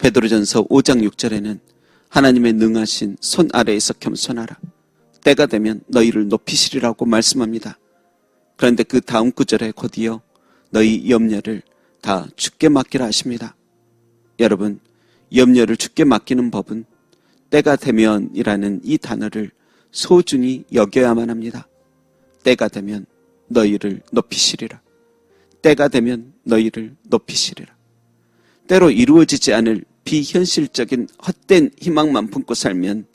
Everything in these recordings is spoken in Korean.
베드로전서 5장 6절에는 하나님의 능하신 손 아래에서 겸손하라. 때가 되면 너희를 높이시리라고 말씀합니다. 그런데 그 다음 구절에 곧이어 너희 염려를 다 주께 맡기라 하십니다. 여러분, 염려를 주께 맡기는 법은 때가 되면이라는 이 단어를 소중히 여겨야만 합니다. 때가 되면 너희를 높이시리라. 때가 되면 너희를 높이시리라. 때로 이루어지지 않을 비현실적인 헛된 희망만 품고 살면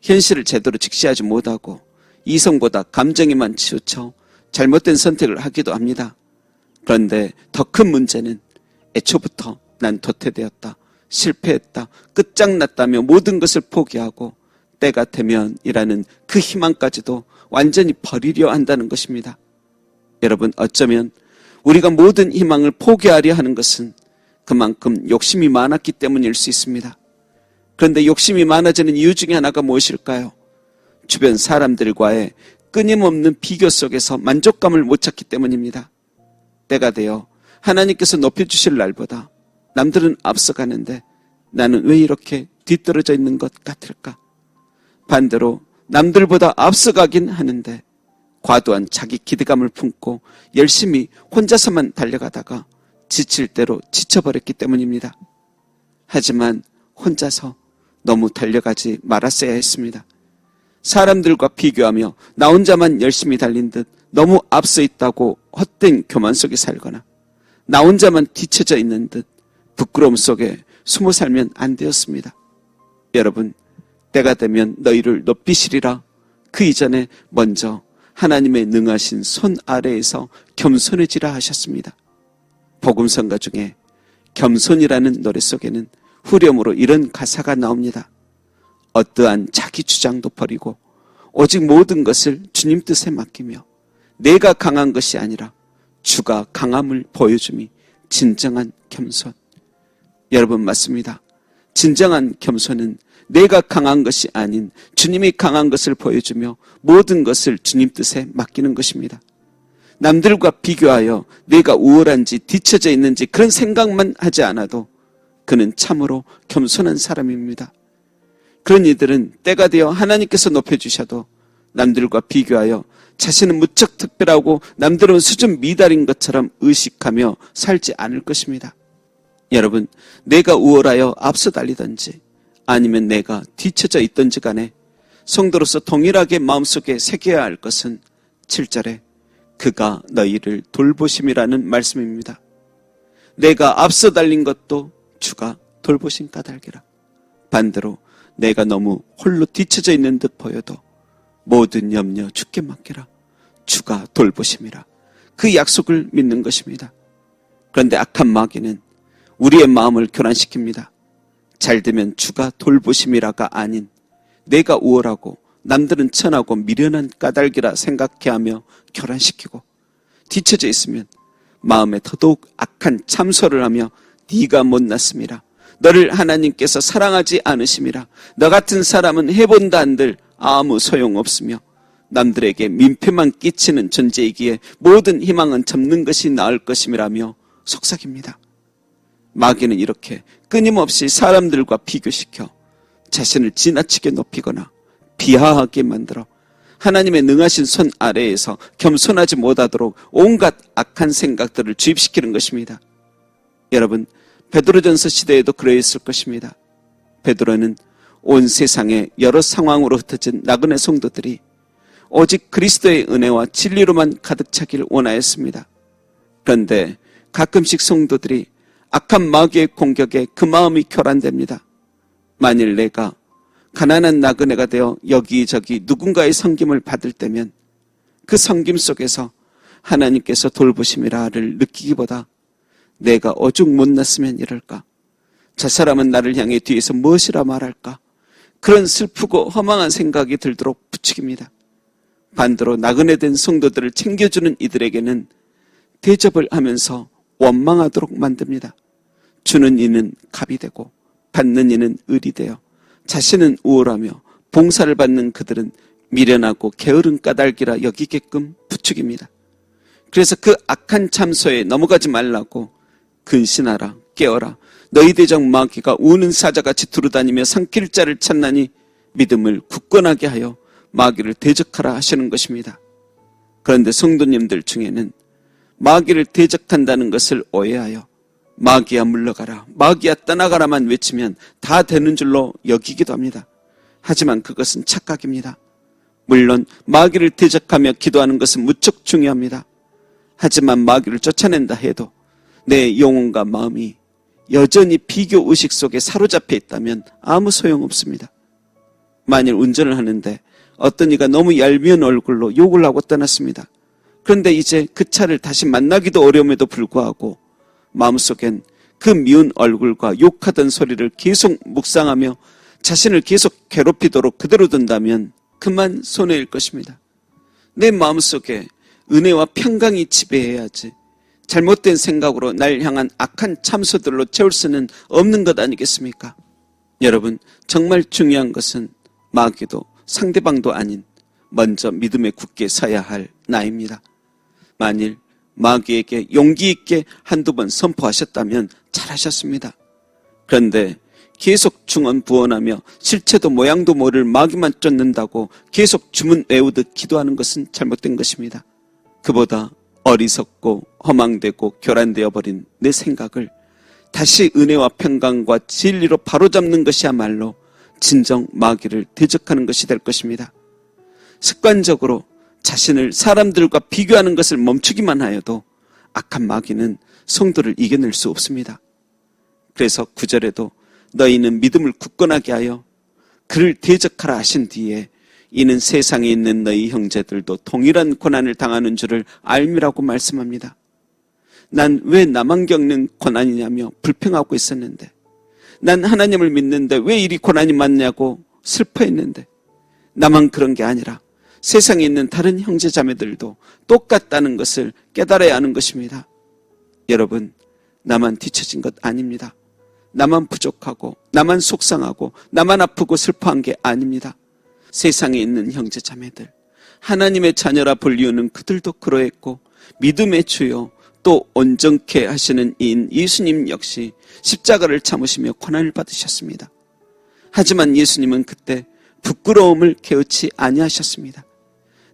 현실을 제대로 직시하지 못하고 이성보다 감정에만 치우쳐 잘못된 선택을 하기도 합니다. 그런데 더 큰 문제는 애초부터 난 도태되었다, 실패했다, 끝장났다며 모든 것을 포기하고 때가 되면이라는 그 희망까지도 완전히 버리려 한다는 것입니다. 여러분, 어쩌면 우리가 모든 희망을 포기하려 하는 것은 그만큼 욕심이 많았기 때문일 수 있습니다. 그런데 욕심이 많아지는 이유 중에 하나가 무엇일까요? 주변 사람들과의 끊임없는 비교 속에서 만족감을 못 찾기 때문입니다. 때가 되어 하나님께서 높여주실 날보다 남들은 앞서가는데 나는 왜 이렇게 뒤떨어져 있는 것 같을까? 반대로 남들보다 앞서가긴 하는데 과도한 자기 기대감을 품고 열심히 혼자서만 달려가다가 지칠 대로 지쳐버렸기 때문입니다. 하지만 혼자서 너무 달려가지 말았어야 했습니다. 사람들과 비교하며 나 혼자만 열심히 달린 듯 너무 앞서 있다고 헛된 교만 속에 살거나 나 혼자만 뒤처져 있는 듯 부끄러움 속에 숨어 살면 안 되었습니다. 여러분, 때가 되면 너희를 높이시리라. 그 이전에 먼저 하나님의 능하신 손 아래에서 겸손해지라 하셨습니다. 복음성가 중에 겸손이라는 노래 속에는 후렴으로 이런 가사가 나옵니다. 어떠한 자기 주장도 버리고 오직 모든 것을 주님 뜻에 맡기며 내가 강한 것이 아니라 주가 강함을 보여줌이 진정한 겸손. 여러분, 맞습니다. 진정한 겸손은 내가 강한 것이 아닌 주님이 강한 것을 보여주며 모든 것을 주님 뜻에 맡기는 것입니다. 남들과 비교하여 내가 우월한지 뒤처져 있는지 그런 생각만 하지 않아도 그는 참으로 겸손한 사람입니다. 그런 이들은 때가 되어 하나님께서 높여주셔도 남들과 비교하여 자신은 무척 특별하고 남들은 수준 미달인 것처럼 의식하며 살지 않을 것입니다. 여러분, 내가 우월하여 앞서 달리든지 아니면 내가 뒤처져 있든지 간에 성도로서 동일하게 마음속에 새겨야 할 것은 7절에 그가 너희를 돌보심이라는 말씀입니다. 내가 앞서 달린 것도 주가 돌보심 까닭이라. 반대로 내가 너무 홀로 뒤처져 있는 듯 보여도 모든 염려 주께 맡기라. 주가 돌보심이라. 그 약속을 믿는 것입니다. 그런데 악한 마귀는 우리의 마음을 교란시킵니다. 잘 되면 주가 돌보심이라가 아닌 내가 우월하고 남들은 천하고 미련한 까닭이라 생각해하며 교란시키고 뒤처져 있으면 마음에 더더욱 악한 참소를 하며 네가 못났음이라. 너를 하나님께서 사랑하지 않으심이라. 너 같은 사람은 해본다 한들 아무 소용없으며 남들에게 민폐만 끼치는 존재이기에 모든 희망은 접는 것이 나을 것임이라며 속삭입니다. 마귀는 이렇게 끊임없이 사람들과 비교시켜 자신을 지나치게 높이거나 비하하게 만들어 하나님의 능하신 손 아래에서 겸손하지 못하도록 온갖 악한 생각들을 주입시키는 것입니다. 여러분, 베드로전서 시대에도 그러했을 것입니다. 베드로는 온 세상의 여러 상황으로 흩어진 나그네 성도들이 오직 그리스도의 은혜와 진리로만 가득 차기를 원하였습니다. 그런데 가끔씩 성도들이 악한 마귀의 공격에 그 마음이 교란됩니다. 만일 내가 가난한 나그네가 되어 여기저기 누군가의 섬김을 받을 때면 그 섬김 속에서 하나님께서 돌보심이라를 느끼기보다 내가 오죽 못났으면 이럴까? 저 사람은 나를 향해 뒤에서 무엇이라 말할까? 그런 슬프고 허망한 생각이 들도록 부추깁니다. 반대로 나그네된 성도들을 챙겨주는 이들에게는 대접을 하면서 원망하도록 만듭니다. 주는 이는 갑이 되고 받는 이는 을이 되어 자신은 우월하며 봉사를 받는 그들은 미련하고 게으른 까닭이라 여기게끔 부추깁니다. 그래서 그 악한 참소에 넘어가지 말라고 근신하라, 깨어라, 너희 대적 마귀가 우는 사자같이 두루다니며 삼킬 자를 찾나니 믿음을 굳건하게 하여 마귀를 대적하라 하시는 것입니다. 그런데 성도님들 중에는 마귀를 대적한다는 것을 오해하여 마귀야 물러가라, 마귀야 떠나가라만 외치면 다 되는 줄로 여기기도 합니다. 하지만 그것은 착각입니다. 물론 마귀를 대적하며 기도하는 것은 무척 중요합니다. 하지만 마귀를 쫓아낸다 해도 내 영혼과 마음이 여전히 비교의식 속에 사로잡혀 있다면 아무 소용없습니다. 만일 운전을 하는데 어떤 이가 너무 얄미운 얼굴로 욕을 하고 떠났습니다. 그런데 이제 그 차를 다시 만나기도 어려움에도 불구하고 마음속엔 그 미운 얼굴과 욕하던 소리를 계속 묵상하며 자신을 계속 괴롭히도록 그대로 둔다면 그만 손해일 것입니다. 내 마음속에 은혜와 평강이 지배해야지 잘못된 생각으로 날 향한 악한 참소들로 채울 수는 없는 것 아니겠습니까? 여러분, 정말 중요한 것은 마귀도 상대방도 아닌 먼저 믿음에 굳게 서야 할 나입니다. 만일 마귀에게 용기 있게 한두 번 선포하셨다면 잘하셨습니다. 그런데 계속 중언부언하며 실체도 모양도 모를 마귀만 쫓는다고 계속 주문 외우듯 기도하는 것은 잘못된 것입니다. 그보다 어리석고 허망되고 교란되어 버린 내 생각을 다시 은혜와 평강과 진리로 바로잡는 것이야말로 진정 마귀를 대적하는 것이 될 것입니다. 습관적으로 자신을 사람들과 비교하는 것을 멈추기만 하여도 악한 마귀는 성도를 이겨낼 수 없습니다. 그래서 9절에도 너희는 믿음을 굳건하게 하여 그를 대적하라 하신 뒤에 이는 세상에 있는 너희 형제들도 동일한 고난을 당하는 줄을 알미라고 말씀합니다. 난 왜 나만 겪는 고난이냐며 불평하고 있었는데, 난 하나님을 믿는데 왜 이리 고난이 많냐고 슬퍼했는데, 나만 그런 게 아니라 세상에 있는 다른 형제자매들도 똑같다는 것을 깨달아야 하는 것입니다. 여러분, 나만 뒤처진 것 아닙니다. 나만 부족하고 나만 속상하고 나만 아프고 슬퍼한 게 아닙니다. 세상에 있는 형제자매들, 하나님의 자녀라 불리우는 그들도 그러했고 믿음의 주요 또 온전케 하시는 이인 예수님 역시 십자가를 참으시며 고난을 받으셨습니다. 하지만 예수님은 그때 부끄러움을 개의치 아니하셨습니다.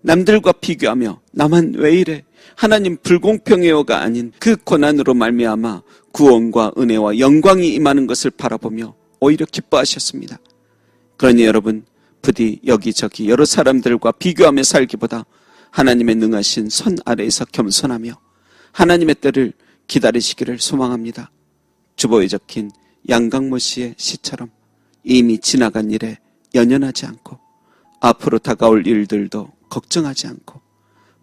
남들과 비교하며 나만 왜 이래, 하나님 불공평해요가 아닌 그 고난으로 말미암아 구원과 은혜와 영광이 임하는 것을 바라보며 오히려 기뻐하셨습니다. 그러니 여러분, 부디 여기저기 여러 사람들과 비교하며 살기보다 하나님의 능하신 손 아래에서 겸손하며 하나님의 때를 기다리시기를 소망합니다. 주보에 적힌 양강모 씨의 시처럼 이미 지나간 일에 연연하지 않고 앞으로 다가올 일들도 걱정하지 않고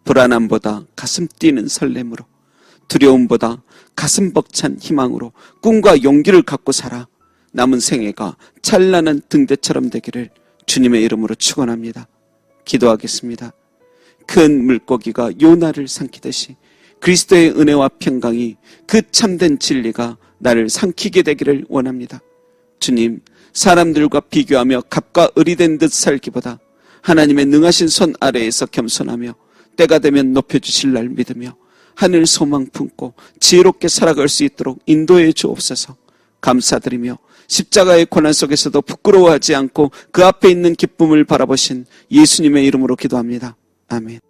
불안함보다 가슴 뛰는 설렘으로 두려움보다 가슴 벅찬 희망으로 꿈과 용기를 갖고 살아 남은 생애가 찬란한 등대처럼 되기를 주님의 이름으로 축원합니다. 기도하겠습니다. 큰 물고기가 요나를 삼키듯이 그리스도의 은혜와 평강이 그 참된 진리가 나를 삼키게 되기를 원합니다. 주님, 사람들과 비교하며 갑과 을이 된 듯 살기보다 하나님의 능하신 손 아래에서 겸손하며 때가 되면 높여주실 날 믿으며 하늘 소망 품고 지혜롭게 살아갈 수 있도록 인도해 주옵소서. 감사드리며 십자가의 고난 속에서도 부끄러워하지 않고 그 앞에 있는 기쁨을 바라보신 예수님의 이름으로 기도합니다. 아멘.